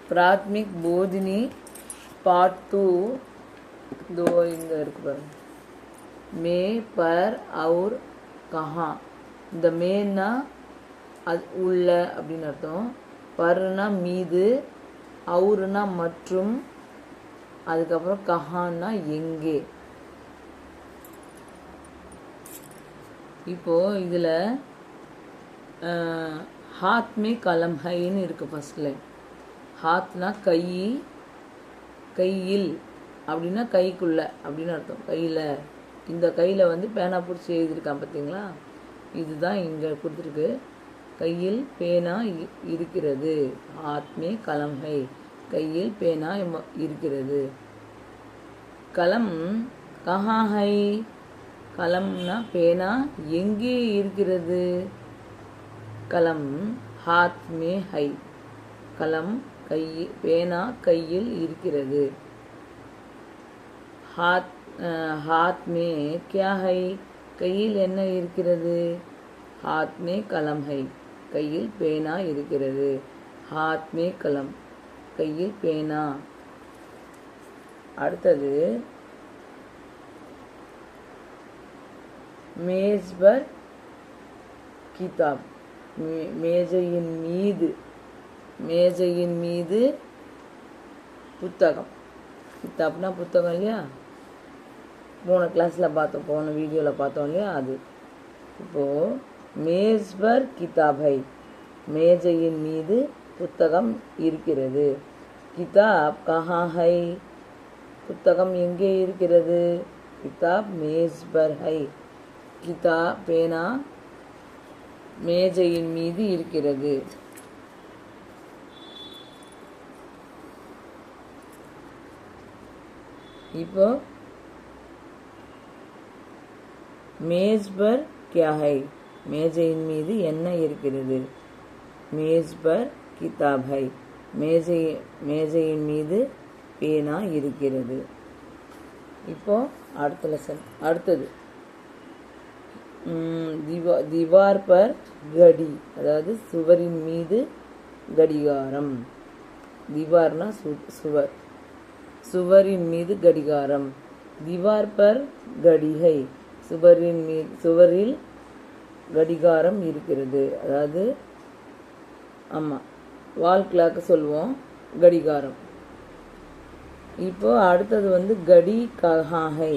प्राथमिक बोधिनी पार्ट 2 दो इधर இருக்கு பாருங்க. மே பர் और कहाँ. இந்த மேன்னா அது உள்ள அப்படின்னு அர்த்தம், பர்னா மீது, அவுர்னா மற்றும், அதுக்கப்புறம் கஹான்னா எங்கே. இப்போ இதில் हाथ में कलम हैன்னு இருக்கு ஃபர்ஸ்ட் லைன். ஹாத்னா கை, கையில் அப்படின்னா கைக்குள்ள அப்படின்னு அர்த்தம். கையில், இந்த கையில் வந்து பேனா பிடிச்சி எழுதியிருக்கான் பார்த்தீங்களா, இதுதான் இங்கே கொடுத்துருக்கு. கையில் பேனா இருக்கிறது. हाथ में कलम है, கையில் பேனா இருக்கிறது. கலம் கஹா ஹை, கலம்னா பேனா எங்கே இருக்கிறது. கலம் हाथ में है, கலம் கை, பேனா கையில் இருக்கிறது. हाथ में क्या है, கையில் என்ன இருக்கிறது. हाथ में कलम है, கையில் பேனா இருக்கிறது. हाथ में कलम, கையில் பேனா. அடுத்தது मेज पर किताब, மேஜையின் மீது, மேஜையின் மீது புத்தகம். கிதாப்னா புத்தகம் இல்லையா, போன கிளாஸில் பார்த்தோம், போன வீடியோவில் பார்த்தோம் இல்லையா அது. இப்போது மேஜ் பர் கிதாப் ஹை, மேஜையின் மீது புத்தகம் இருக்கிறது. கிதாப் கஹா ஹை, புத்தகம் எங்கே இருக்கிறது. கிதாப் மேஜ் பர் ஹை, கிதாப் பேனா மேஜையின் மீது இருக்கிறது. இப்போ மேஜ் பர் கியா ஹை, மேஜையின் மீது என்ன இருக்கிறது. மேஜ் பர் கிதாப் ஹை, மேஜையின் மீது பேனா இருக்கிறது. இப்போ அடுத்த லெசன், அடுத்தது दीवार पर घड़ी, அதாவது சுவரின் மீது கடிகாரம். दीवारனா சுவர், சுவரின் மீது கடிகாரம். दीवार पर घड़ी है, சுவரின் மீது, சுவரில் கடிகாரம் இருக்கிறது. அதாவது ஆமாம், வால் கிளாக்கு சொல்லுவோம், கடிகாரம். இப்போ அடுத்தது வந்து கடி கஹா ஹை,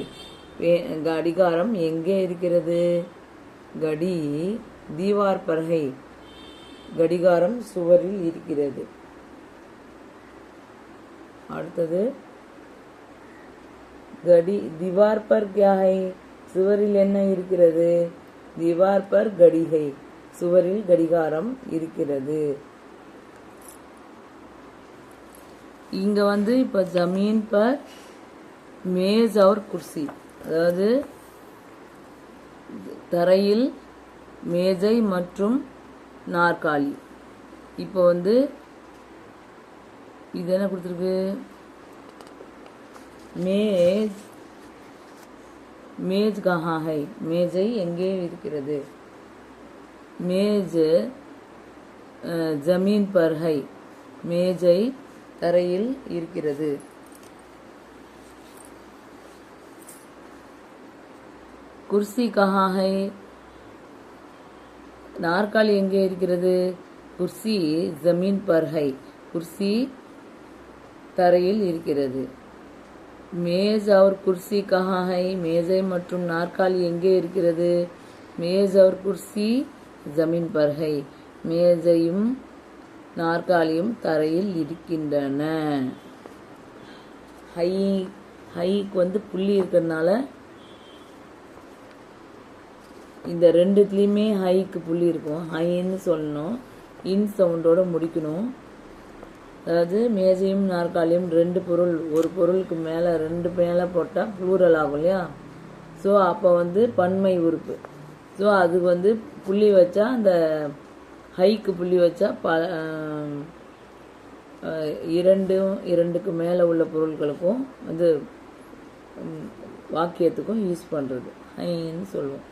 கடிகாரம் எங்கே இருக்கிறது. கடி தீவார் பர் ஹை, கடிகாரம் சுவரில் இருக்கிறது. அடுத்தது கடி தீவார் பர் கியா ஹை, சுவரில் என்ன இருக்கிறது. தீவார் பர் கடி ஹை, சுவரில் கடிகாரம் இருக்கிறது. இங்க வந்து இப்ப ஜமீன் பர் மேஜ் और குர்சி, அதாவது தரையில் மேஜை மற்றும் நாற்காலி. இப்போ வந்து இது என்ன கொடுத்துருக்கு. மேஜ், மேஜ் கஹா ஹை, மேஜை எங்கே இருக்கிறது. மேஜ் ஜமீன் பர் ஹை, மேஜை தரையில் இருக்கிறது. குர்சி கஹா ஹை, நாற்காலி எங்கே இருக்கிறது. குர்சி ஜமீன் பர் ஹை, குர்சி தரையில் இருக்கிறது. மேஜ் और குர்சி கஹா ஹை, மேஜை மற்றும் நாற்காலி எங்கே இருக்கிறது. மேஜ் और குர்சி ஜமீன் பர் ஹை, மேஜையும் நாற்காலியும் தரையில் இருக்கின்றன. ஹை, ஹைக்கு வந்து புள்ளி இருக்கிறதுனால இந்த ரெண்டுத்துலேயுமே ஹைக்கு புள்ளி இருக்கும். ஹைன்னு சொல்லணும், இன் சவுண்டோட முடிக்கணும். அதாவது மேஜையும் நாற்காலியும் ரெண்டு பொருள், ஒரு பொருளுக்கு மேலே ரெண்டு மேலே போட்டால் ப்ளூரல் ஆகும் இல்லையா. ஸோ அப்போ வந்து பன்மை உறுப்பு. ஸோ அதுக்கு வந்து புள்ளி வச்சா, அந்த ஹைக்கு புள்ளி வச்சா இரண்டுக்கு மேலே உள்ள பொருட்களுக்கும் வந்து வாக்கியத்துக்கும் யூஸ் பண்ணுறது ஹைன்னு சொல்லுவோம்.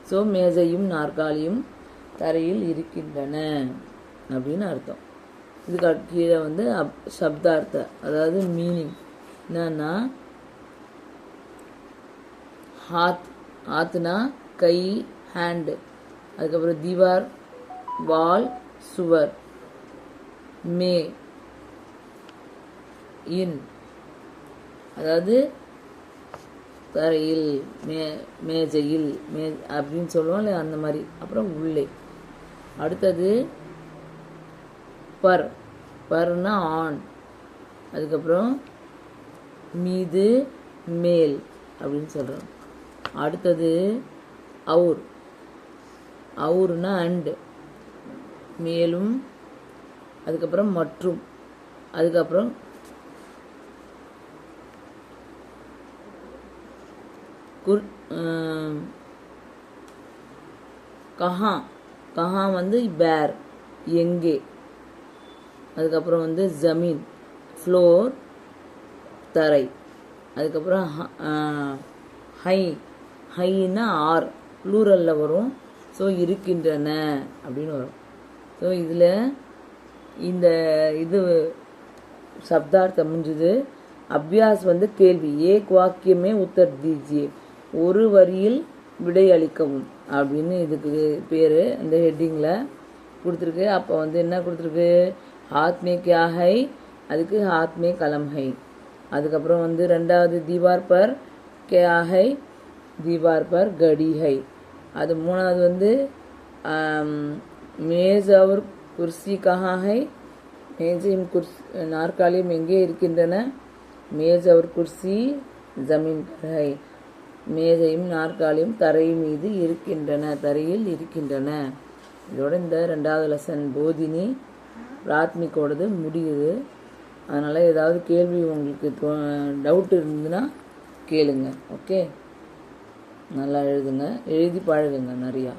ஸோ மேஜையும் நாற்காலியும் தரையில் இருக்கின்றன அப்படின்னு அர்த்தம். இதுக்கு கீழே வந்து சப்தார்த்த, அதாவது மீனிங் என்னன்னா, ஹாத், ஹாத்னா கை, ஹேண்டு. அதுக்கப்புறம் தீவார், வால், சுவர். மே, இன், அதாவது தரையில், மேஜையில், அப்படின்னு சொல்லுவோம் இல்லை, அந்த மாதிரி. அப்புறம் உள்ளே. அடுத்தது பர், பர்னா ஆன். அதுக்கப்புறம் மீது, மேல் அப்படின்னு சொல்கிறோம். அடுத்தது அவுர், அவுர்னா அண்டு, மேலும். அதுக்கப்புறம் மற்றும். அதுக்கப்புறம் கஹா, கஹா வந்து பேர், எங்கே. அதுக்கப்புறம் வந்து ஜமீன், ஃப்ளோர், தரை. அதுக்கப்புறம் ஹை, ஹைன்னா ஆர், ப்ளூரலில் வரும். ஸோ இருக்கின்றன அப்படின்னு வரும். ஸோ இதில் இந்த இது சப்தார்த்தம் முடிஞ்சுது. அபியாஸ் வந்து கேள்வி. ஏக் வாக்கியமே உத்தர் தீஜியே, ஒரு வரியில் விடை அளிக்கவும் அப்படின்னு இதுக்கு பேர் இந்த ஹெட்டிங்கில் கொடுத்துருக்கு. அப்போ வந்து என்ன கொடுத்துருக்கு, ஹாத் மே கியா ஹை, அதுக்கு ஹாத் மே கலம் ஹை. அதுக்கப்புறம் வந்து ரெண்டாவது தீவார் பர் கியா ஹை, தீவார் பர் கடி ஹை. அது மூணாவது வந்து மேஸ் அவர் குர்சி கஹா ஹை, மேஜையும் நாற்காலியும் எங்கே இருக்கின்றன, மேஜ் அவர் குர்சி ஜமீன் பர் ஹை, மேஜையும் நாற்காலியும் தரை மீது இருக்கின்றன, தரையில் இருக்கின்றன. இதோட இந்த ரெண்டாவது லெசன் போதினி பிராத்மிக்கோடது முடியுது. அதனால் ஏதாவது கேள்வி உங்களுக்கு டவுட் இருந்ததுன்னா கேளுங்க. ஓகே, நல்லா எழுதுங்க, எழுதி பழகுங்க நிறையா.